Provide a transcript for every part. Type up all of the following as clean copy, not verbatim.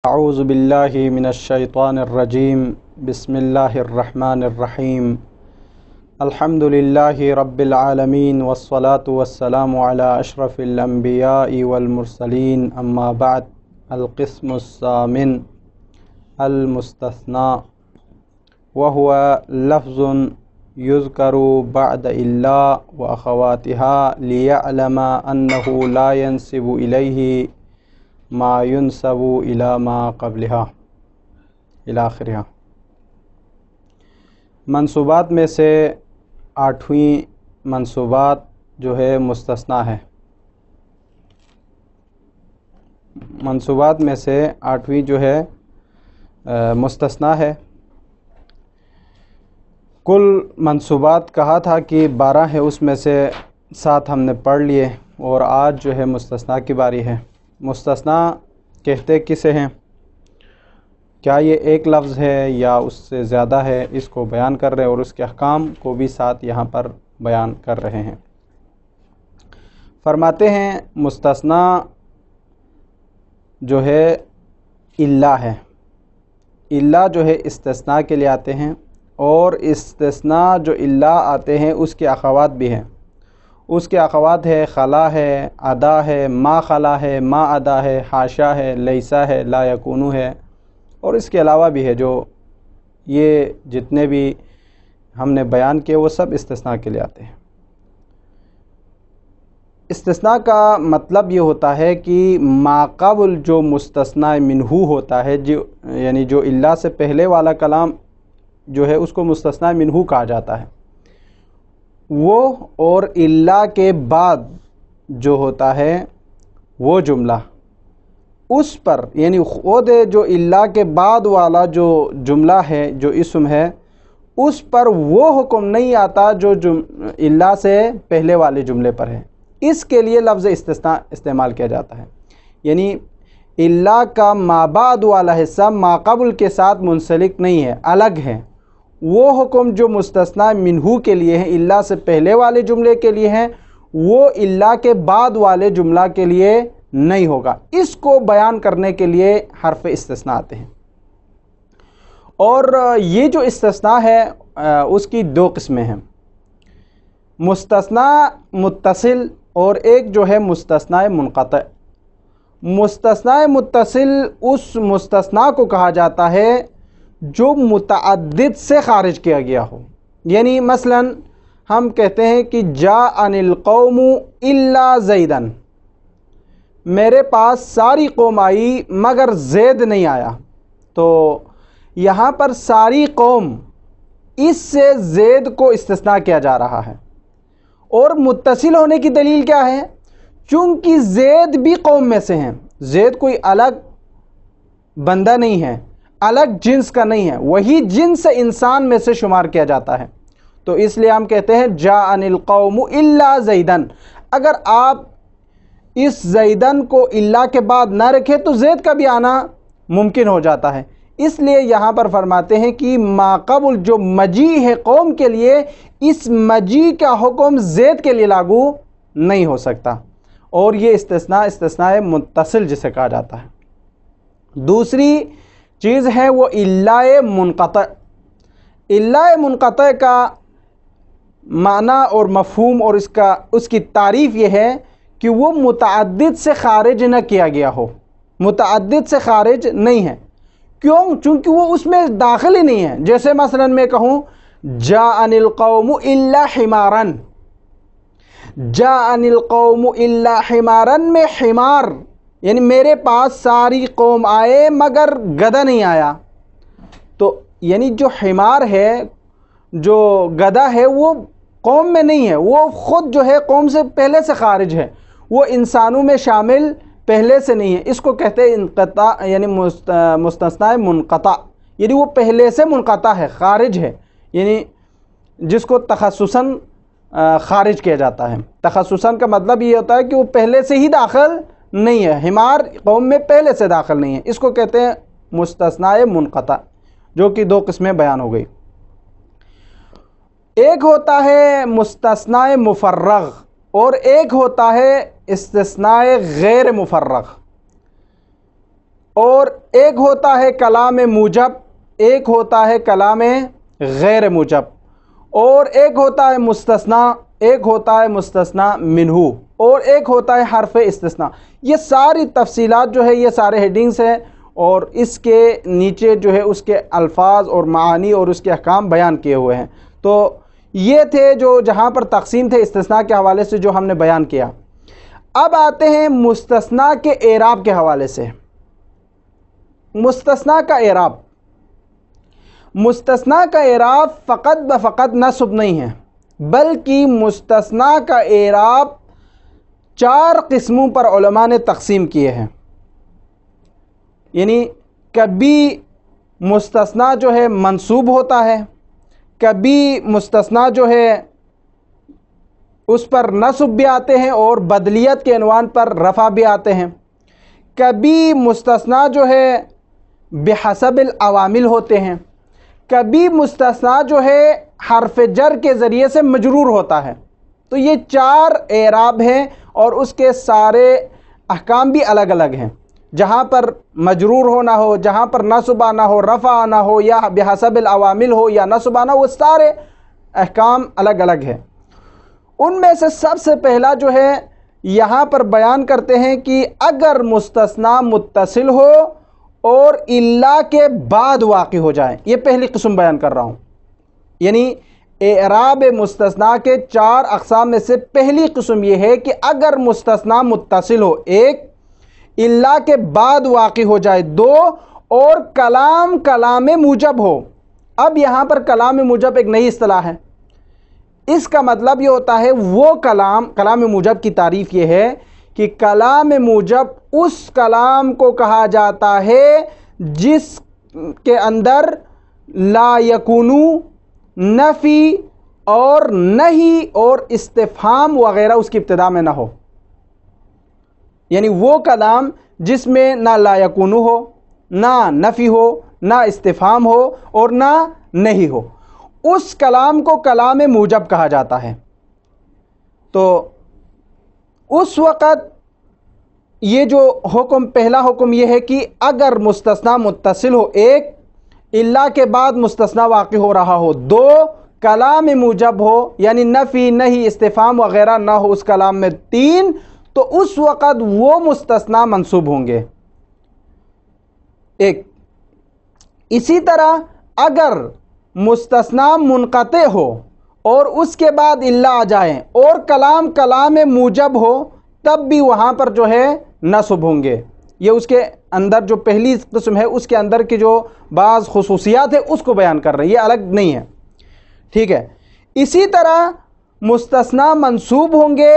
اعوذ باللہ من الشیطان الرجیم بسم اللہ الرحمن الرحیم الحمد للہ رب العالمین والصلاة والسلام علی اشرف الانبیاء والمرسلین اما بعد القسم الثامن المستثنى وهو لفظ يذكر بعد إلا وأخواتها ليعلم أنه لا ينسب إليه ما ينسب إلى ما قبلها إلى آخرها۔ منصوبات میں سے آٹھویں منصوبات جو ہے مستثنیٰ ہے۔ منصوبات میں سے آٹھویں جو ہے مستثنیٰ ہے۔ کل منصوبات کہا تھا کہ 12 ہے، اس میں سے 7 ہم نے پڑھ لیے، اور آج جو ہے مستثنیٰ کی باری ہے۔ مستثنیٰ کہتے کسے ہیں؟ کیا یہ ایک لفظ ہے یا اس سے زیادہ ہے؟ اس کو بیان کر رہے ہیں، اور اس کے احکام کو بھی ساتھ یہاں پر بیان کر رہے ہیں۔ فرماتے ہیں مستثنیٰ جو ہے الا ہے۔ الا جو ہے استثناء کے لیے آتے ہیں، اور استثناء جو الا آتے ہیں اس کے اخوات بھی ہیں۔ اس کے اخوات ہے خلا ہے، ادا ہے، ما خلا ہے، ما ادا ہے، حاشا ہے، لیسا ہے، لا یکونو ہے، اور اس کے علاوہ بھی ہے۔ جو یہ جتنے بھی ہم نے بیان کیے وہ سب استثناء کے لیے آتے ہیں۔ استثناء کا مطلب یہ ہوتا ہے کہ ما قبل جو مستثنیٰ منہو ہوتا ہے، یعنی جو الا سے پہلے والا کلام جو ہے اس کو مستثنیٰ منہو کہا جاتا ہے، وہ اور الا کے بعد جو ہوتا ہے وہ جملہ، اس پر یعنی خود جو الا کے بعد والا جو جملہ ہے، جو اسم ہے، اس پر وہ حکم نہیں آتا جو الا سے پہلے والے جملے پر ہے۔ اس کے لیے لفظ استثناء استعمال کیا جاتا ہے، یعنی الا کا ما بعد والا حصہ ما قبل کے ساتھ منسلک نہیں ہے، الگ ہے۔ وہ حکم جو مستثنیٰ منہو کے لیے ہیں، الا سے پہلے والے جملے کے لیے ہیں، وہ الا کے بعد والے جملہ کے لیے نہیں ہوگا۔ اس کو بیان کرنے کے لیے حرف استثناء آتے ہیں۔ اور یہ جو استثناء ہے اس کی 2 قسمیں ہیں، مستثنیٰ متصل اور ایک جو ہے مستثنیٰ منقطع۔ مستثنیٰ متصل اس مستثنیٰ کو کہا جاتا ہے جو متعدد سے خارج کیا گیا ہو۔ یعنی مثلا ہم کہتے ہیں کہ جاءنی القوم الا زیدا، میرے پاس ساری قوم آئی مگر زید نہیں آیا، تو یہاں پر ساری قوم اس سے زید کو استثناء کیا جا رہا ہے۔ اور متصل ہونے کی دلیل کیا ہے؟ چونکہ زید بھی قوم میں سے ہیں، زید کوئی الگ بندہ نہیں ہے، الگ جنس کا نہیں ہے، وہی جنس انسان میں سے شمار کیا جاتا ہے۔ تو اس لیے ہم کہتے ہیں جاءنی القوم الا زیدن۔ اگر آپ اس زیدن کو الا کے بعد نہ رکھیں تو زید کا بھی آنا ممکن ہو جاتا ہے۔ اس لیے یہاں پر فرماتے ہیں کہ ما قبل جو مجیء ہے قوم کے لیے، اس مجیء کا حکم زید کے لیے لاگو نہیں ہو سکتا، اور یہ استثناء متصل جسے کہا جاتا ہے۔ دوسری چیز ہے وہ الا منقطع۔ الا منقطع کا معنی اور مفہوم اور اس کی تعریف یہ ہے کہ وہ متعدد سے خارج نہ کیا گیا ہو، متعدد سے خارج نہیں ہے۔ کیوں؟ چونکہ وہ اس میں داخل ہی نہیں ہے۔ جیسے مثلا میں کہوں جاءنی القوم الا حمارا، جاءنی القوم الا حمارا میں حمار یعنی میرے پاس ساری قوم آئے مگر گدھا نہیں آیا، تو یعنی جو حمار ہے، جو گدھا ہے، وہ قوم میں نہیں ہے، وہ خود جو ہے قوم سے پہلے سے خارج ہے، وہ انسانوں میں شامل پہلے سے نہیں ہے۔ اس کو کہتے ہیں انقطاع، یعنی مستثنیٰ منقطع، یعنی وہ پہلے سے منقطع ہے، خارج ہے، یعنی جس کو تخصصاً خارج کیا جاتا ہے۔ تخصصاً کا مطلب یہ ہوتا ہے کہ وہ پہلے سے ہی داخل نہیں ہے، حمار قوم میں پہلے سے داخل نہیں ہے۔ اس کو کہتے ہیں مستثنیٰ منقطع، جو کہ 2 قسمیں بیان ہو گئی۔ ایک ہوتا ہے مستثنیٰ مفرغ، اور ایک ہوتا ہے استثناء غیر مفرغ۔ اور ایک ہوتا ہے کلام موجب، ایک ہوتا ہے کلام غیر موجب، اور ایک ہوتا ہے مستثنا، ایک ہوتا ہے مستثنا منہ، اور ایک ہوتا ہے حرف استثناء۔ یہ ساری تفصیلات جو ہے یہ سارے ہیڈنگز ہیں، اور اس کے نیچے جو ہے اس کے الفاظ اور معانی اور اس کے احکام بیان کیے ہوئے ہیں۔ تو یہ تھے جو جہاں پر تقسیم تھے استثناء کے حوالے سے جو ہم نے بیان کیا۔ اب آتے ہیں مستثناء کے اعراب کے حوالے سے۔ مستثناء کا اعراب، مستثناء کا اعراب فقط بفقط نصب نہیں ہے، بلکہ مستثناء کا اعراب 4 قسموں پر علماء نے تقسیم کیے ہیں۔ یعنی کبھی مستثنیٰ جو ہے منصوب ہوتا ہے، کبھی مستثنیٰ جو ہے اس پر نصب بھی آتے ہیں اور بدلیت کے عنوان پر رفع بھی آتے ہیں، کبھی مستثنیٰ جو ہے بحسب العوامل ہوتے ہیں، کبھی مستثنیٰ جو ہے حرف جر کے ذریعے سے مجرور ہوتا ہے۔ تو یہ 4 اعراب ہیں اور اس کے سارے احکام بھی الگ الگ ہیں۔ جہاں پر مجرور ہونا ہو، جہاں پر نصب آنا ہو، رفع آنا ہو، یا بحسب العوامل ہو یا نصب آنا، وہ سارے احکام الگ الگ ہیں۔ ان میں سے سب سے پہلا جو ہے یہاں پر بیان کرتے ہیں کہ اگر مستثنیٰ متصل ہو اور الا کے بعد واقع ہو جائے، یہ پہلی قسم بیان کر رہا ہوں۔ یعنی اعراب مستثنیٰ کے 4 اقسام میں سے پہلی قسم یہ ہے کہ اگر مستثنیٰ متصل ہو، ایک، الا کے بعد واقع ہو جائے، 2، اور کلام موجب ہو۔ اب یہاں پر کلام موجب ایک نئی اصطلاح ہے۔ اس کا مطلب یہ ہوتا ہے وہ کلام موجب کی تعریف یہ ہے کہ کلام موجب اس کلام کو کہا جاتا ہے جس کے اندر لا یکونو، نفی اور نہیں اور استفہام وغیرہ اس کی ابتدا میں نہ ہو۔ یعنی وہ کلام جس میں نہ لا یکونو ہو، نہ نفی ہو، نہ استفہام ہو اور نہ نہیں ہو، اس کلام کو کلام موجب کہا جاتا ہے۔ تو اس وقت یہ جو پہلا حکم یہ ہے کہ اگر مستثنیٰ متصل ہو، ایک، الا کے بعد مستثنیٰ واقع ہو رہا ہو، 2، کلام موجب ہو یعنی نفی، نہیں، استفہام وغیرہ نہ ہو اس کلام میں، 3، تو اس وقت وہ مستثنیٰ منصوب ہوں گے۔ ایک اسی طرح اگر مستثنیٰ منقطع ہو اور اس کے بعد الا آ جائیں اور کلام موجب ہو، تب بھی وہاں پر جو ہے نصب ہوں گے۔ یہ اس کے اندر جو پہلی قسم ہے اس کے اندر کی جو بعض خصوصیات ہے اس کو بیان کر رہے ہیں، یہ الگ نہیں ہے، ٹھیک ہے۔ اسی طرح مستثنیٰ منصوب ہوں گے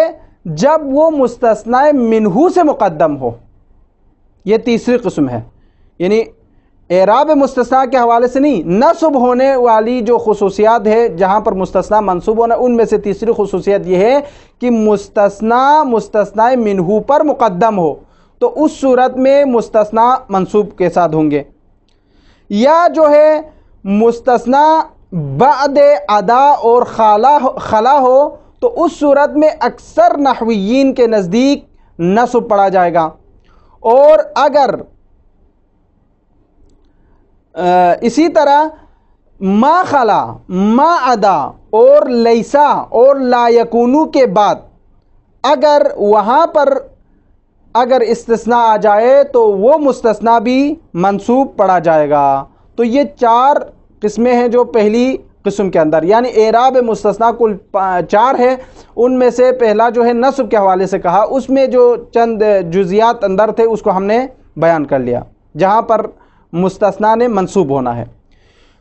جب وہ مستثنیٰ منہ سے مقدم ہو، یہ تیسری قسم ہے۔ یعنی اعراب مستثنیٰ کے حوالے سے نہیں، نصب ہونے والی جو خصوصیات ہے جہاں پر مستثنیٰ منصوب ہونا، ان میں سے تیسری خصوصیت یہ ہے کہ مستثنیٰ منہ پر مقدم ہو، تو اس صورت میں مستثنیٰ منصوب کے ساتھ ہوں گے۔ یا جو ہے مستثنیٰ بعد ادا اور خلا ہو، تو اس صورت میں اکثر نحویین کے نزدیک نصب پڑھا جائے گا۔ اور اگر اسی طرح ما خلا، ما ادا اور لیسا اور لا یکونو کے بعد اگر وہاں پر استثناء آ جائے تو وہ مستثنیٰ بھی منصوب پڑھا جائے گا۔ تو یہ 4 قسمیں ہیں جو پہلی قسم کے اندر، یعنی اعراب مستثنیٰ کل 4 ہے، ان میں سے پہلا جو ہے نصب کے حوالے سے کہا، اس میں جو چند جزیات اندر تھے اس کو ہم نے بیان کر لیا جہاں پر مستثنیٰ نے منصوب ہونا ہے۔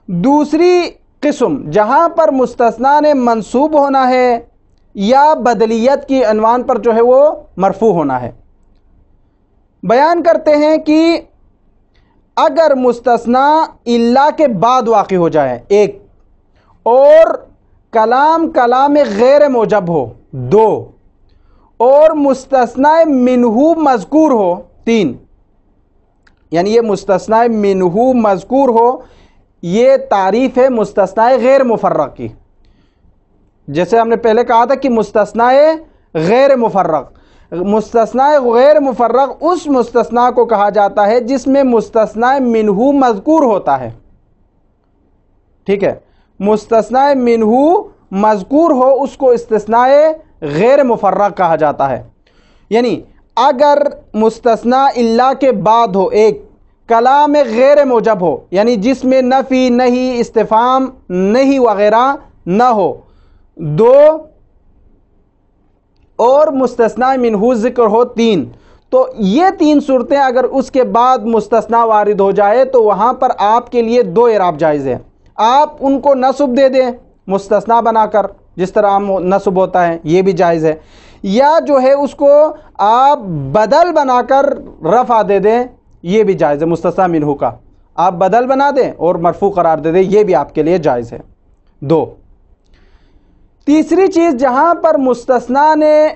دوسری قسم جہاں پر مستثنیٰ نے منصوب ہونا ہے یا بدلیت کی عنوان پر جو ہے وہ مرفوع ہونا ہے، بیان کرتے ہیں کہ اگر مستثنیٰ الا کے بعد واقع ہو جائے، ایک، اور کلام غیر موجب ہو، 2، اور مستثنیٰ منہ مذکور ہو، 3۔ یعنی یہ مستثنیٰ منہ مذکور ہو، یہ تعریف ہے مستثنیٰ غیر مفرق کی۔ جیسے ہم نے پہلے کہا تھا کہ مستثنیٰ غیر مفرق، مستثنا غیر مفرغ اس مستثنا کو کہا جاتا ہے جس میں مستثنا منہو مذکور ہوتا ہے. ٹھیک ہے, مستثنا منہو مذکور ہو اس کو استثناء غیر مفرغ کہا جاتا ہے. یعنی اگر مستثنا الا کے بعد ہو ایک کلام غیر موجب ہو, یعنی جس میں نفی نہیں, استفہام نہیں وغیرہ نہ ہو, دو اور مستثنا منہو ذکر ہو تین, تو یہ تین صورتیں اگر اس کے بعد مستثنا وارد ہو جائے تو وہاں پر آپ کے لیے دو اعراب جائز ہے. آپ ان کو نصب دے دیں مستثنا بنا کر, جس طرح عام نصب ہوتا ہے, یہ بھی جائز ہے, یا جو ہے اس کو آپ بدل بنا کر رفع دے دیں, یہ بھی جائز ہے. مستثنا منہو کا آپ بدل بنا دیں اور مرفوع قرار دے دیں, یہ بھی آپ کے لیے جائز ہے. دو. تیسری چیز جہاں پر مستثنا نے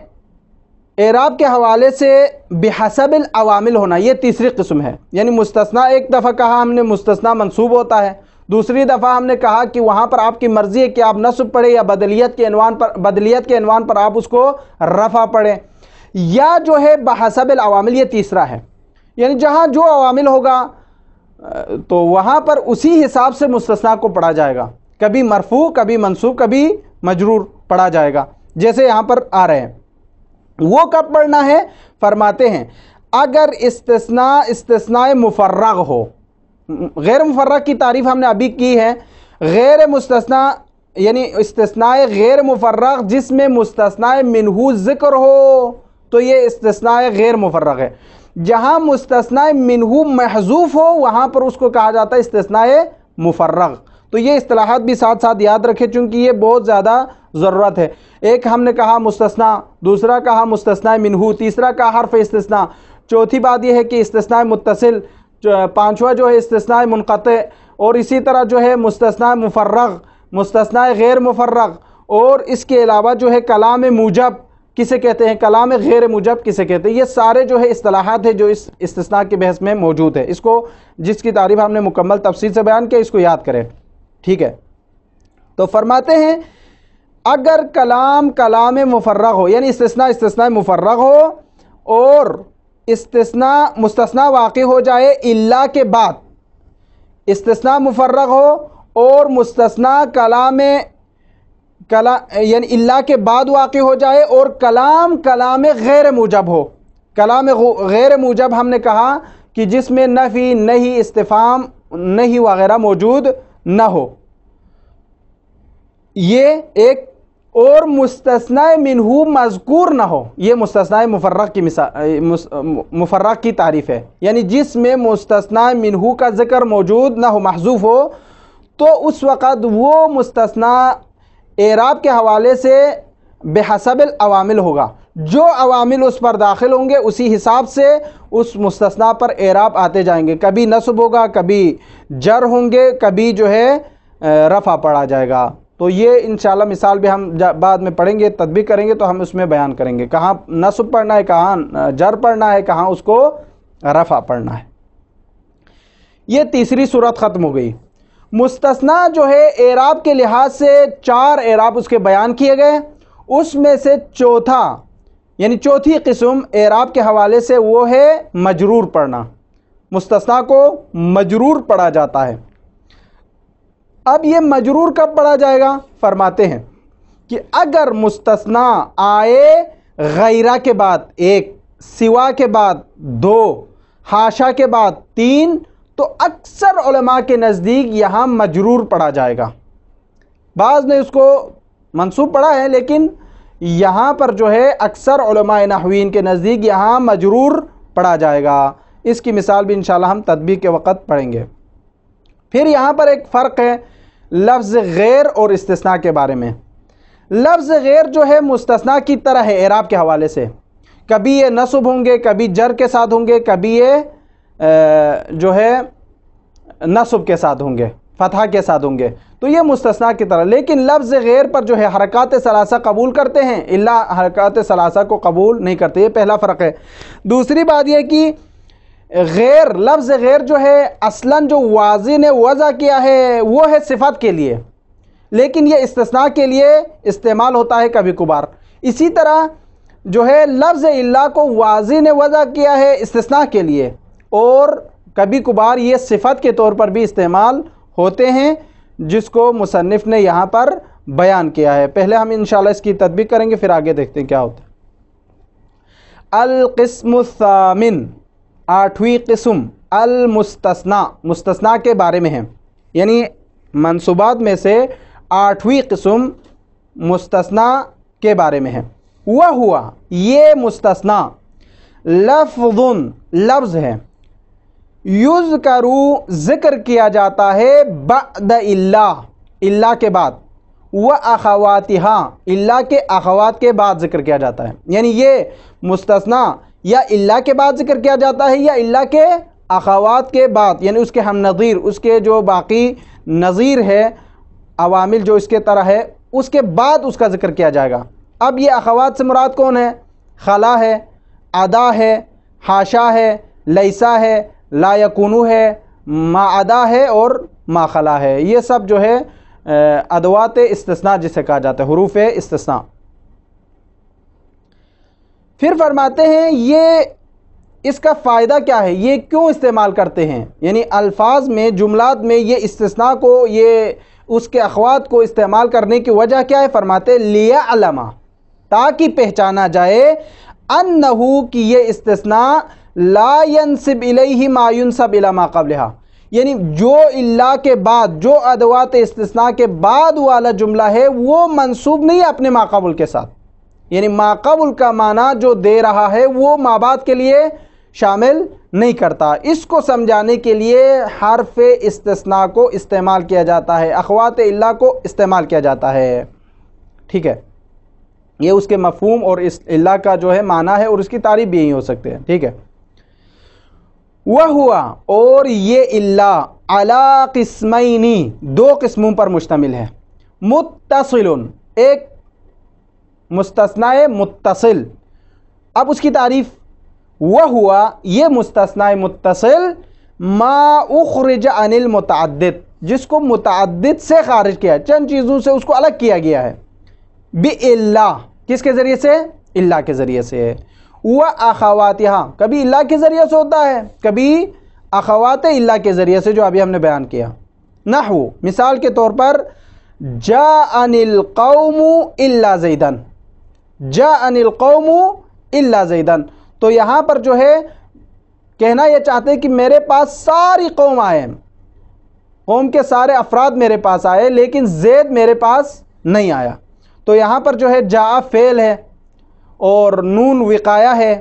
اعراب کے حوالے سے بحسب العوامل ہونا, یہ تیسری قسم ہے. یعنی مستثنا ایک دفعہ کہا ہم نے مستثنا منصوب ہوتا ہے, دوسری دفعہ ہم نے کہا کہ وہاں پر آپ کی مرضی ہے کہ آپ نصب پڑھیں یا بدلیت کے عنوان پر آپ اس کو رفع پڑھیں, یا جو ہے بحسب العوامل, یہ تیسرا ہے. یعنی جہاں جو عوامل ہوگا تو وہاں پر اسی حساب سے مستثنا کو پڑھا جائے گا, کبھی مرفوع, کبھی منصوب, کبھی مجرور پڑھا جائے گا, جیسے یہاں پر آ رہے ہیں. وہ کب پڑھنا ہے؟ فرماتے ہیں اگر استثناء مفرغ ہو. غیر مفرغ کی تعریف ہم نے ابھی کی ہے. غیر مستثنا یعنی استثناء غیر مفرغ جس میں مستثناء منہو ذکر ہو تو یہ استثناء غیر مفرغ ہے. جہاں مستثناء منہو محذوف ہو وہاں پر اس کو کہا جاتا ہے استثناء مفرغ. تو یہ اصطلاحات بھی ساتھ ساتھ یاد رکھیں چونکہ یہ بہت زیادہ ضرورت ہے. ایک ہم نے کہا مستثنا, دوسرا کہا مستثناء منہو, تیسرا کہا حرف استثناء, چوتھی بات یہ ہے کہ استثناء متصل, پانچواں جو ہے استثناء منقطع, اور اسی طرح جو ہے مستثناء مفرغ, مستثناء غیر مفرغ, اور اس کے علاوہ جو ہے کلام موجب کسے کہتے ہیں, کلام غیر موجب کسے کہتے ہیں. یہ سارے جو ہے اصطلاحات ہیں جو اس استثناء کے بحث میں موجود ہے. اس کو جس کی تعریف ہم نے مکمل تفصیل سے بیان کیا, اس کو یاد کریں. ٹھیک ہے, تو فرماتے ہیں اگر کلام مفرغ ہو, یعنی استثناء مفرغ ہو اور مستثنا واقع ہو جائے الا کے بعد, استثناء مفرغ ہو اور مستثنا یعنی الا کے بعد واقع ہو جائے, اور کلام غیر موجب ہو. کلام غیر موجب ہم نے کہا کہ جس میں نفی نہیں, استفہام نہیں وغیرہ موجود نہ ہو, یہ ایک. اور مستثنا منہو مذکور نہ ہو, یہ مستثنا مفرغ کی تعریف ہے. یعنی جس میں مستثنا منہو کا ذکر موجود نہ ہو, محذوف ہو, تو اس وقت وہ مستثنا اعراب کے حوالے سے بحسب العوامل ہوگا. جو عوامل اس پر داخل ہوں گے اسی حساب سے اس مستثنا پر اعراب آتے جائیں گے. کبھی نصب ہوگا, کبھی جر ہوں گے, کبھی جو ہے رفع پڑھا جائے گا. تو یہ انشاءاللہ مثال بھی ہم بعد میں پڑھیں گے, تطبیق کریں گے تو ہم اس میں بیان کریں گے کہاں نصب پڑھنا ہے, کہاں جر پڑھنا ہے, کہاں اس کو رفع پڑھنا ہے. یہ تیسری صورت ختم ہو گئی. مستثنا جو ہے اعراب کے لحاظ سے 4 اعراب اس کے بیان کیے گئے. اس میں سے چوتھا یعنی چوتھی قسم اعراب کے حوالے سے وہ ہے مجرور پڑھنا. مستثنا کو مجرور پڑھا جاتا ہے. اب یہ مجرور کب پڑھا جائے گا؟ فرماتے ہیں کہ اگر مستثنا آئے غیرہ کے بعد 1, سوا کے بعد 2, حاشا کے بعد 3, تو اکثر علماء کے نزدیک یہاں مجرور پڑھا جائے گا. بعض نے اس کو منصوب پڑھا ہے, لیکن یہاں پر جو ہے اکثر علماء نحوین کے نزدیک یہاں مجرور پڑھا جائے گا. اس کی مثال بھی انشاءاللہ ہم تطبیق کے وقت پڑھیں گے. پھر یہاں پر ایک فرق ہے لفظ غیر اور استثناء کے بارے میں. لفظ غیر جو ہے مستثناء کی طرح ہے اعراب کے حوالے سے. کبھی یہ نصب ہوں گے, کبھی جر کے ساتھ ہوں گے, کبھی یہ جو ہے نصب کے ساتھ ہوں گے, فتحہ کے ساتھ ہوں گے. تو یہ مستثناء کی طرح. لیکن لفظ غیر پر جو ہے حرکات ثلاثہ قبول کرتے ہیں, الا حرکات ثلاثہ کو قبول نہیں کرتے. یہ پہلا فرق ہے. دوسری بات یہ کہ غیر, لفظ غیر جو ہے اصلاً جو واضح نے وضع کیا ہے وہ ہے صفت کے لیے, لیکن یہ استثناء کے لیے استعمال ہوتا ہے کبھی کبھار. اسی طرح جو ہے لفظ الا کو واضح نے وضع کیا ہے استثناء کے لیے، اور کبھی کبھار یہ صفت کے طور پر بھی استعمال ہوتے ہیں جس کو مصنف نے یہاں پر بیان کیا ہے۔ پہلے ہم انشاءاللہ اس کی تطبیق کریں گے، پھر آگے دیکھتے ہیں کیا ہوتا ہے۔ القسم الثامن، 8ویں قسم، المستثنیٰ، مستثنیٰ کے بارے میں ہے، یعنی منصوبات میں سے 8ویں قسم مستثنیٰ کے بارے میں ہے۔ وہوا، یہ مستثنیٰ لفظ، لفظ ہے، یذکرو، ذکر کیا جاتا ہے، بعد الا، الا کے بعد، واخواتہا، الا کے اخوات کے بعد ذکر کیا جاتا ہے، یعنی یہ مستثنیٰ یا الا کے بعد ذکر کیا جاتا ہے یا الا کے اخوات کے بعد، یعنی اس کے ہم نظیر، اس کے جو باقی نظیر ہے عوامل جو اس کے طرح ہے، اس کے بعد اس کا ذکر کیا جائے گا۔ اب یہ اخوات سے مراد کون ہے؟ خلا ہے، ادا ہے، حاشا ہے، لیسا ہے، لا یکونو ہے، ما ادا ہے اور ما خلا ہے۔ یہ سب جو ہے ادوات استثناء جسے کہا جاتا ہے، حروف استثناء۔ پھر فرماتے ہیں یہ اس کا فائدہ کیا ہے، یہ کیوں استعمال کرتے ہیں، یعنی الفاظ میں، جملات میں یہ استثناء کو، یہ اس کے اخوات کو استعمال کرنے کی وجہ کیا ہے؟ فرماتے لیعلم، تاکہ پہچانا جائے، انہو کہ یہ استثناء لا ینسب الیہ ما ینسب الی ما قبلہا، یعنی جو الا کے بعد، جو ادوات استثناء کے بعد والا جملہ ہے وہ منسوب نہیں ہے اپنے ما قبل کے ساتھ، یعنی ما قبل کا معنی جو دے رہا ہے وہ ما بعد کے لیے شامل نہیں کرتا۔ اس کو سمجھانے کے لیے حرف استثناء کو استعمال کیا جاتا ہے، اخوات الا کو استعمال کیا جاتا ہے، ٹھیک ہے۔ یہ اس کے مفہوم اور اس الا کا جو ہے معنی ہے، اور اس کی تعریف بھی یہی ہو سکتے ہیں، ٹھیک ہے۔ وہوا، اور یہ الا، علی قسمین، 2 قسموں پر مشتمل ہے۔ متصل، ایک مستثنیٰ متصل۔ اب اس کی تعریف، وہوا، یہ مستثنیٰ متصل، ما اخرج عن المتعدد، جس کو متعدد سے خارج کیا ہے، چند چیزوں سے اس کو الگ کیا گیا ہے، بِإِلَّا، کس کے ذریعے سے؟ الا کے ذریعے سے۔ وَأَخَوَاتِهَا، کبھی الا کے ذریعے سے ہوتا ہے، کبھی اخوات الا کے ذریعے سے، جو ابھی ہم نے بیان کیا۔ نحو، مثال کے طور پر، جاءنی القوم الا زیدن، جاءنی القوم الا زیدن، تو یہاں پر جو ہے کہنا یہ چاہتے ہیں کہ میرے پاس ساری قوم آئے، قوم کے سارے افراد میرے پاس آئے، لیکن زید میرے پاس نہیں آیا۔ تو یہاں پر جو ہے جاء فعل ہے، اور نون وقایہ ہے،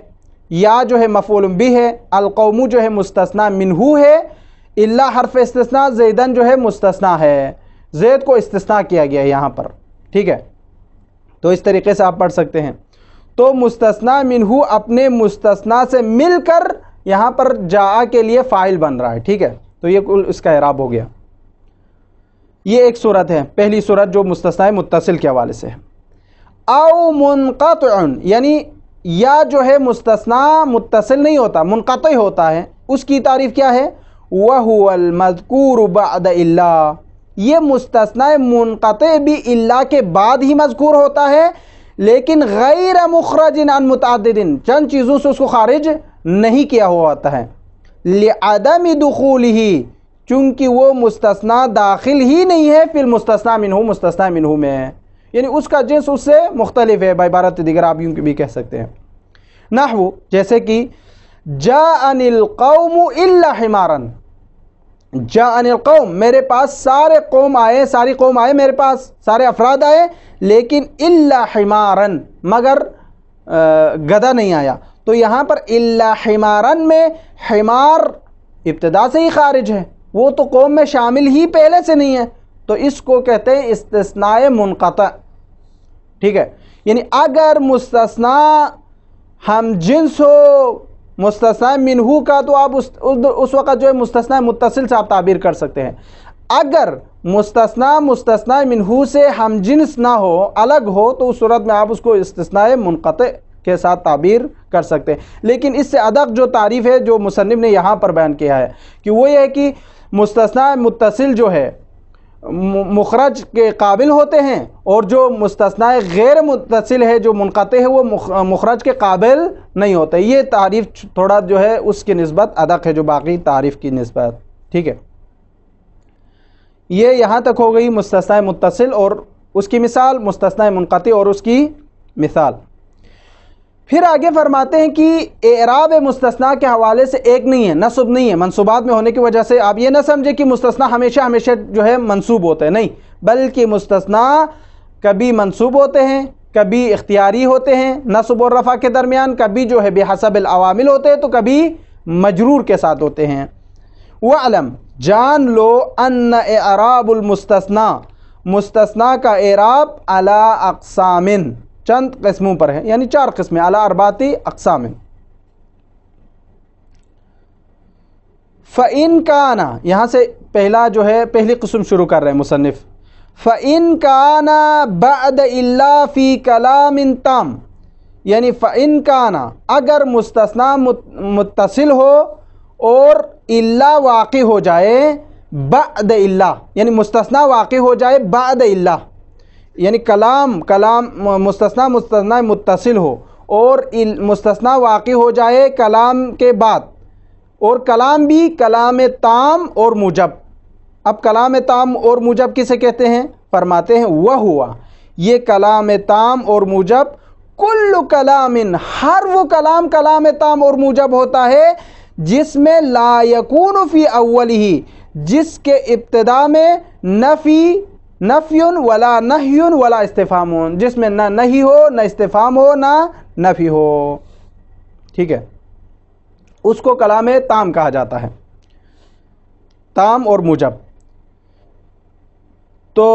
یا جو ہے مفعول بھی ہے، القوم جو ہے مستثنیٰ منہو ہے، الا حرف استثناء، زیدن جو ہے مستثنیٰ ہے، زید کو استثناء کیا گیا ہے یہاں پر، ٹھیک ہے۔ تو اس طریقے سے آپ پڑھ سکتے ہیں۔ تو مستثنیٰ منہو اپنے مستثنیٰ سے مل کر یہاں پر جاء کے لیے فاعل بن رہا ہے، ٹھیک ہے۔ تو یہ کل اس کا اعراب ہو گیا۔ یہ ایک صورت ہے، پہلی صورت جو مستثنیٰ متصل کے حوالے سے ہے۔ او منقطع، یعنی یا جو ہے مستثنیٰ متصل نہیں ہوتا، منقطع ہوتا ہے، اس کی تعریف کیا ہے؟ وَهُوَ الْمَذْكُورُ بَعْدَ إِلَّا، یہ مستثنیٰ منقطع بھی الا کے بعد ہی مذکور ہوتا ہے، لیکن غیر مخرج عن متعدد، چند چیزوں سے اس کو خارج نہیں کیا ہوا ہوتا ہے، لِعَدَمِ دُخُولِهِ، چونکہ وہ مستثنیٰ داخل ہی نہیں ہے فی المستثنیٰ منہو، مستثنیٰ منہو میں، یعنی اس کا جنس اس سے مختلف ہے، بعبارت دیگر آپ یوں بھی کہہ سکتے ہیں۔ نحو، جیسے کہ جاءنی القوم الا حمارا، جاءنی القوم، میرے پاس سارے قوم آئے، ساری قوم آئے میرے پاس، سارے افراد آئے، لیکن الا حمارا، مگر گدھا نہیں آیا۔ تو یہاں پر الا حمارا میں حمار ابتدا سے ہی خارج ہے، وہ تو قوم میں شامل ہی پہلے سے نہیں ہے، تو اس کو کہتے ہیں استثناء منقطع، ٹھیک ہے۔ یعنی اگر مستثنیٰ ہم جنس ہو مستثنیٰ منہو کا، تو آپ اس وقت جو ہے مستثنیٰ متصل سے آپ تعبیر کر سکتے ہیں۔ اگر مستثنیٰ منہو سے ہم جنس نہ ہو، الگ ہو، تو اس صورت میں آپ اس کو استثناء منقطع کے ساتھ تعبیر کر سکتے ہیں۔ لیکن اس سے ادق جو تعریف ہے جو مصنف نے یہاں پر بیان کیا ہے، کہ وہ یہ ہے کہ مستثنیٰ متصل جو ہے مخرج کے قابل ہوتے ہیں، اور جو مستثنیٰ غیر متصل ہے جو منقطع ہے وہ مخرج کے قابل نہیں ہوتے. یہ تعریف تھوڑا جو ہے اس کی نسبت ادق ہے جو باقی تعریف کی نسبت. ٹھیک ہے، یہ یہاں تک ہو گئی مستثنیٰ متصل اور اس کی مثال، مستثنیٰ منقطع اور اس کی مثال. پھر آگے فرماتے ہیں کہ اعراب مستثنیٰ کے حوالے سے ایک نہیں ہے، نصب نہیں ہے. منصوبات میں ہونے کی وجہ سے آپ یہ نہ سمجھے کہ مستثنیٰ ہمیشہ جو ہے منصوب ہوتے ہیں، نہیں، بلکہ مستثنیٰ کبھی منصوب ہوتے ہیں، کبھی اختیاری ہوتے ہیں نصب اور رفع کے درمیان، کبھی جو ہے بحسب العوامل ہوتے ہیں، تو کبھی مجرور کے ساتھ ہوتے ہیں. وَعْلَمْ، جان لو، ان اعراب المستثنیٰ، مستثنیٰ کا اعراب علی اقسام، چند قسموں پر ہے، یعنی 4 قسمیں، علی 4 اقسام. فَإِن كَانَ، یہاں سے پہلی قسم شروع کر رہے ہیں مصنف. فَإِن كَانَ بَعْدَ إِلَّا فِي كَلَامٍ تام، یعنی فَإِن كَانَ، اگر مستثنیٰ متصل ہو اور الا واقع ہو جائے بعد الا، یعنی مستثنیٰ واقع ہو جائے بعد الا، یعنی کلام مستثنیٰ متصل ہو اور مستثنیٰ واقع ہو جائے کلام کے بعد، اور کلام بھی کلام تام اور موجب. اب کلام تام اور موجب کسے کہتے ہیں؟ فرماتے ہیں وہ ہوا، یہ کلام تام اور موجب، کل کلام، ہر وہ کلام تام اور موجب ہوتا ہے جس میں لا یکون فی اولہ، جس کے ابتدا میں نفی ولا نہی ولا استفہام، جس میں نہ نہی ہو، نہ استفہام ہو، نہ نفی ہو. ٹھیک ہے، اس کو کلام تام کہا جاتا ہے، تام اور موجب. تو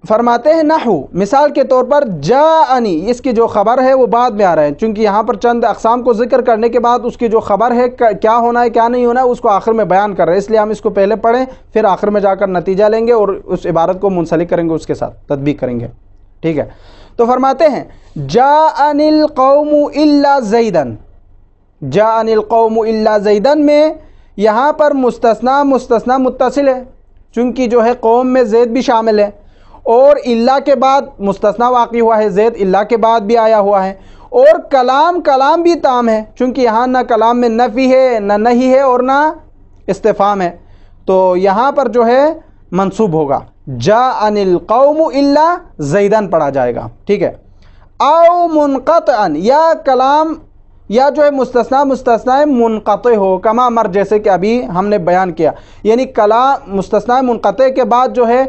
فرماتے ہیں نحو، مثال کے طور پر جاءنی، اس کی جو خبر ہے وہ بعد میں آ رہا ہے، چونکہ یہاں پر چند اقسام کو ذکر کرنے کے بعد اس کی جو خبر ہے کیا ہونا ہے کیا نہیں ہونا ہے اس کو آخر میں بیان کر رہے ہیں، اس لیے ہم اس کو پہلے پڑھیں، پھر آخر میں جا کر نتیجہ لیں گے اور اس عبارت کو منسلک کریں گے، اس کے ساتھ تطبیق کریں گے. ٹھیک ہے، تو فرماتے ہیں جاءنی القوم الا زیدا، جاءنی القوم الا زیدا میں یہاں پر مستثنیٰ متصل ہے، چونکہ جو ہے قوم میں زید بھی شامل ہے، اور اللہ کے بعد مستثنیٰ واقع ہوا ہے، زید اللہ کے بعد بھی آیا ہوا ہے، اور کلام بھی تام ہے، چونکہ یہاں نہ کلام میں نفی ہے، نہ نہی ہے، اور نہ استفہام ہے، تو یہاں پر جو ہے منصوب ہوگا، جاءنی القوم الا زیدن پڑھا جائے گا. ٹھیک ہے، او منقطعا، یا کلام یا جو ہے مستثنیٰ منقطع ہو، کما مر، جیسے کہ ابھی ہم نے بیان کیا، یعنی کلام مستثنیٰ منقطع کے بعد جو ہے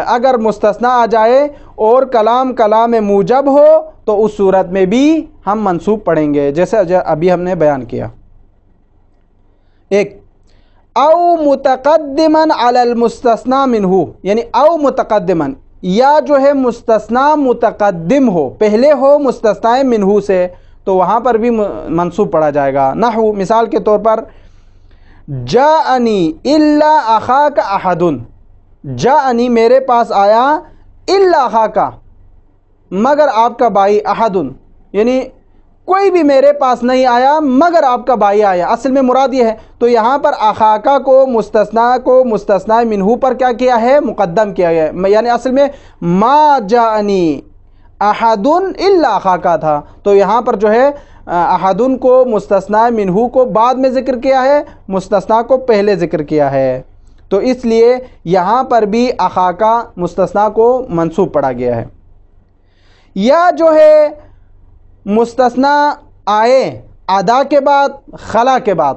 اگر مستثنیٰ آ جائے اور کلام موجب ہو تو اس صورت میں بھی ہم منصوب پڑھیں گے، جیسے ابھی ہم نے بیان کیا. ایک، او متقدما علی المستثنى منہ، یعنی او متقدما، یا جو ہے مستثنیٰ متقدم ہو، پہلے ہو مستثنیٰ منہ سے، تو وہاں پر بھی منصوب پڑھا جائے گا. نحو، مثال کے طور پر جاءنی الا اخاک احد، جاءنی میرے پاس آیا، الا اخاک مگر آپ کا بھائی، احد یعنی کوئی بھی میرے پاس نہیں آیا مگر آپ کا بھائی آیا، اصل میں مراد یہ ہے. تو یہاں پر اخاکا کو مستثنیٰ منہ پر کیا کیا ہے؟ مقدم کیا ہے، یعنی اصل میں ما جاءنی احد الا اخاکا تھا، تو یہاں پر جو ہے احدن کو مستثنیٰ منہ کو بعد میں ذکر کیا ہے، مستثنیٰ کو پہلے ذکر کیا ہے، تو اس لیے یہاں پر بھی اخاکا مستثنیٰ کو منصوب پڑھا گیا ہے. یا جو ہے مستثنیٰ آئے ادا کے بعد، خلا کے بعد،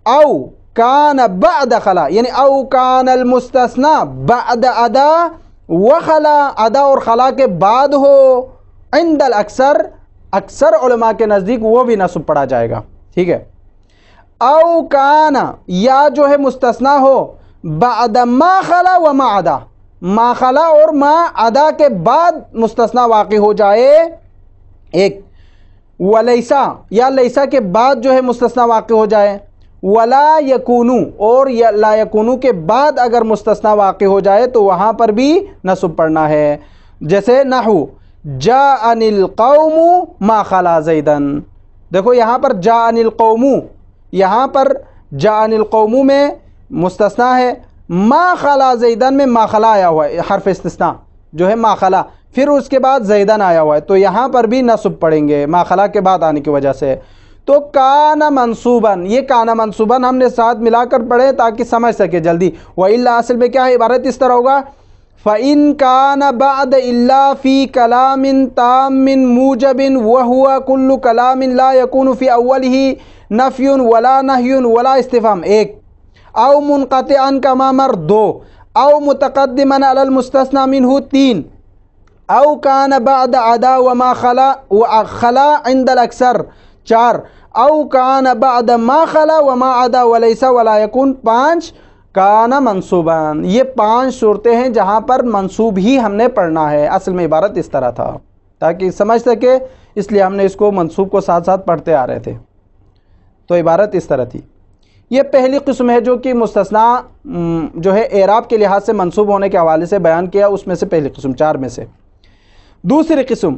او کان بعد خلا، یعنی او کان المستثنیٰ بعد ادا وخلا، ادا اور خلا کے بعد ہو، عند الاکثر، اکثر علماء کے نزدیک وہ بھی نصب پڑھا جائے گا. ٹھیک ہے، او کان، یا جو ہے مستثنیٰ ہو بعد ما خلا و ما ادا، ما خلا اور ما ادا کے بعد مستثنیٰ واقع ہو جائے. ایک، ولیسا، یا لیسا کے بعد جو ہے مستثنیٰ واقع ہو جائے. ولا یکونو، اور لا یکونو کے بعد اگر مستثنیٰ واقع ہو جائے تو وہاں پر بھی نصب پڑھنا ہے. جیسے نحو جاءنی القوم ما خلا زیدن، دیکھو یہاں پر جاءنی القوم، یہاں پر جاءنی القوم میں مستثنیٰ ہے، ما خلا زیدن میں ما خلا آیا ہوا ہے، حرف استثناء جو ہے ما خلا، پھر اس کے بعد زیدن آیا ہوا ہے، تو یہاں پر بھی نصب پڑھیں گے ما خلا کے بعد آنے کی وجہ سے۔ تو کان منصوباً، یہ کان منصوباً ہم نے ساتھ ملا کر پڑھے تاکہ سمجھ سکے جلدی۔ وَإِلَّا اصل میں کیا ہے، عبارت اس طرح ہوگا فَإِن كَانَ بَعْدَ إِلَّا فِي كَلَامٍ تَامٍ مُوجَبٍ وَهُوَ كُلُّ كَلَامٍ لَا يَكُونُ فِي أَوَّلِهِ نَفْيٌ وَلَا نَهْيٌ وَلَا اسْتِفْهَامٌ، ایک، او منقطعاً كما مر، دو، او متقدما على المستثنى منه، تین، او كان بعد عدا وما خلا عند الاکثر، چار، او كان بعد ما خلا وما عدا وليس ولا يكون، پانچ، کان منصوباً۔ یہ پانچ صورتیں ہیں جہاں پر منصوب ہی ہم نے پڑھنا ہے۔ اصل میں عبارت اس طرح تھا تاکہ سمجھ سکے، اس لیے ہم نے اس کو منصوب کو ساتھ ساتھ پڑھتے آ رہے تھے۔ تو عبارت اس طرح تھی۔ یہ پہلی قسم ہے جو کہ مستثنیٰ جو ہے اعراب کے لحاظ سے منصوب ہونے کے حوالے سے بیان کیا، اس میں سے پہلی قسم، چار میں سے۔ دوسری قسم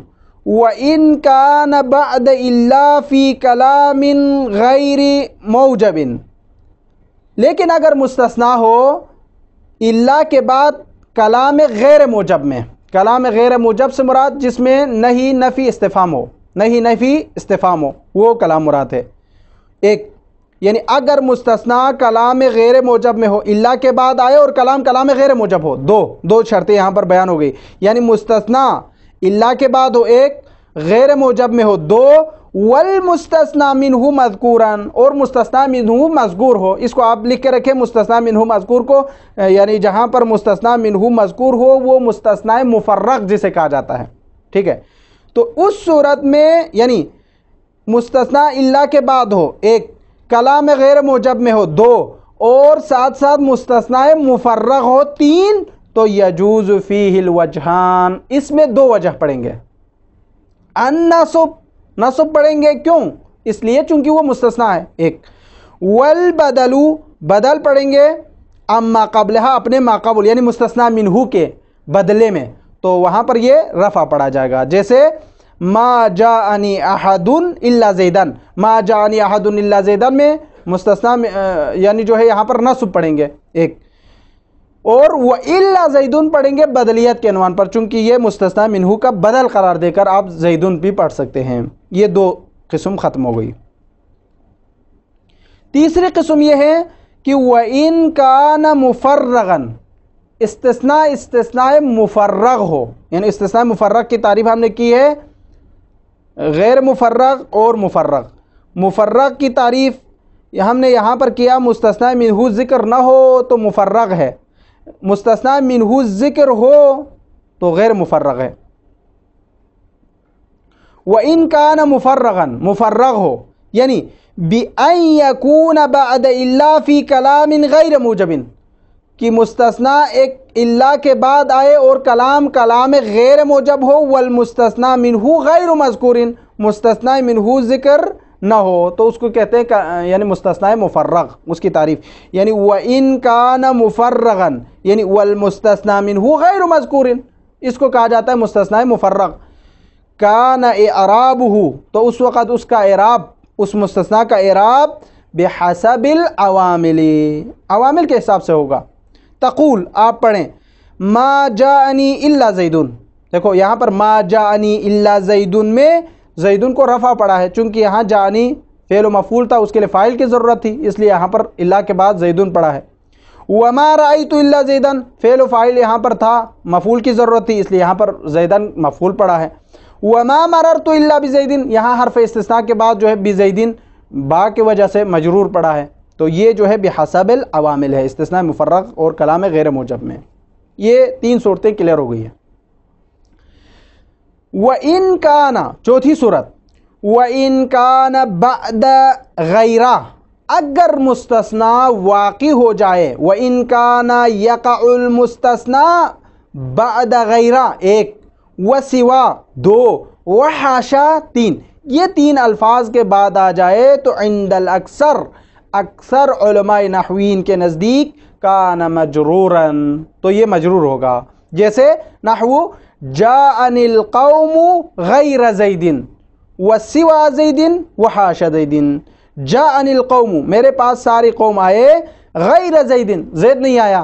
وَإِن كَانَ بَعْدَ إِلَّا فِي كَلَامٍ غَيْرِ مَوْجَبٍ، لیکن اگر مستثنیٰ ہو الا کے بعد کلام غیر موجب میں، کلام غیر موجب سے مراد جس میں نہیں نفی استفہام ہو، نہیں نفی استفہام ہو، وہ کلام مراد ہے۔ ایک، یعنی اگر مستثنیٰ کلام غیر موجب میں ہو، الا کے بعد آئے اور کلام غیر موجب ہو، دو شرطیں یہاں پر بیان ہو گئی، یعنی مستثنیٰ الا کے بعد ہو ایک، غیر موجب میں ہو دو، والمستثنى منہ مذکوراً، اور مستثنیٰ منہ مذکور ہو۔ اس کو آپ لکھ کے رکھیں، مستثنیٰ منہ مذکور کو، یعنی جہاں پر مستثنیٰ منہ مذکور ہو وہ مستثنیٰ مفرغ جسے کہا جاتا ہے، ٹھیک ہے۔ تو اس صورت میں یعنی مستثنیٰ الا کے بعد ہو ایک، کلام غیر موجب میں ہو دو، اور ساتھ ساتھ مستثنیٰ مفرغ ہو تین، تو یجوز فیہ الوجہان، اس میں دو وجہ پڑھیں گے۔ نصب پڑھیں گے، کیوں؟ اس لیے چونکہ وہ مستثنیٰ ہے، ایک، والبدل، بدل پڑھیں گے، اما قبلہا، اپنے ما قبل یعنی مستثنیٰ منہ کے بدلے میں، تو وہاں پر یہ رفع پڑھا جائے گا، جیسے ما جاءنی احد الا زیدن، ما جاءنی احد الا زیدن میں مستثنیٰ یعنی جو ہے یہاں پر نصب پڑھیں گے ایک، اور وَإِلَّا زَيْدٌ پڑھیں گے بدلیت کے عنوان پر، چونکہ یہ مستثنیٰ منہ کا بدل قرار دے کر آپ زیدن بھی پڑھ سکتے ہیں۔ یہ دو قسم ختم ہو گئی۔ تیسری قسم یہ ہے کہ وَإِن كَانَ مُفَرَّغًا، استثناء مفرغ ہو، یعنی استثناء مفرغ کی تعریف ہم نے کی ہے، غیر مفرغ اور مفرغ۔ مفرغ کی تعریف ہم نے یہاں پر کیا، مستثنیٰ منہ ذکر نہ ہو تو مفرغ ہے، مستثنیٰ منہ ذکر ہو تو غیر مفرغ ہے۔ وَإِن كَانَ مُفَرَّغًا، مفرغ ہو، یعنی بِأَن يَكُونَ بَعْدَ إِلَّا فِي كَلَامٍ غَيْرِ مُوجَبٍ، کہ مستثنیٰ ایک الا کے بعد آئے اور کلام غیر موجب ہو، والمستثنیٰ منہ غیر مذکور، مستثنیٰ منہ ذکر نہ ہو، تو اس کو کہتے ہیں یعنی مستثنیٰ مفرغ، اس کی تعریف، یعنی وَإِن كَانَ مُفَرَّغًا، یعنی والمستثنیٰ منہ غیر مذکور، اس کو کہا جاتا ہے مستثنیٰ مفرغ۔ کان اعرابہ، تو اس وقت اس کا اعراب، اس مستثنیٰ کا اعراب بحسب العوامل، عوامل کے حساب سے ہوگا۔ تقول، آپ پڑھیں، ما جاءنی الا زیدن، دیکھو یہاں پر ما جاءنی الا زیدن میں زیدن کو رفع پڑا ہے، چونکہ یہاں جاءنی فعل و مفعول تھا، اس کے لیے فاعل کی ضرورت تھی، اس لیے یہاں پر الا کے بعد زیدن پڑا ہے۔ وما رأیت الا زیدن، فعل و فاعل یہاں پر تھا، مفعول کی ضرورت تھی، اس لیے یہاں پر زیدن مفعول پڑا ہے۔ وما مررت الا بزیدن، یہاں حرف استثناء کے بعد جو ہے بزیدن با کی وجہ سے مجرور پڑا ہے، تو یہ جو ہے بحسب العوامل ہے، استثناء مفرغ اور کلام غیر موجب میں۔ یہ تین صورتیں کلیئر ہو گئی ہیں۔ وَإِن كَانَ، چوتھی صورت، وَإِن كَانَ بَعْدَ غَيْرَ، اگر مستثنیٰ واقع ہو جائے، وَإِن كَانَ يَقَعُ الْمُسْتَثْنَى بَعْدَ غَيْرَ ایک، وَسِوَا دو، وَحَاشَا تین، یہ تین الفاظ کے بعد آ جائے تو عند الاکثر، اکثر علماء نحوین کے نزدیک کان مجروراً، تو یہ مجرور ہوگا، جیسے نحو جاءنی القوم غیر زید وسوا زید وحاش زید، جاءنی القوم، میرے پاس ساری قوم آئے، غیر زید، زید نہیں آیا،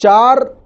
4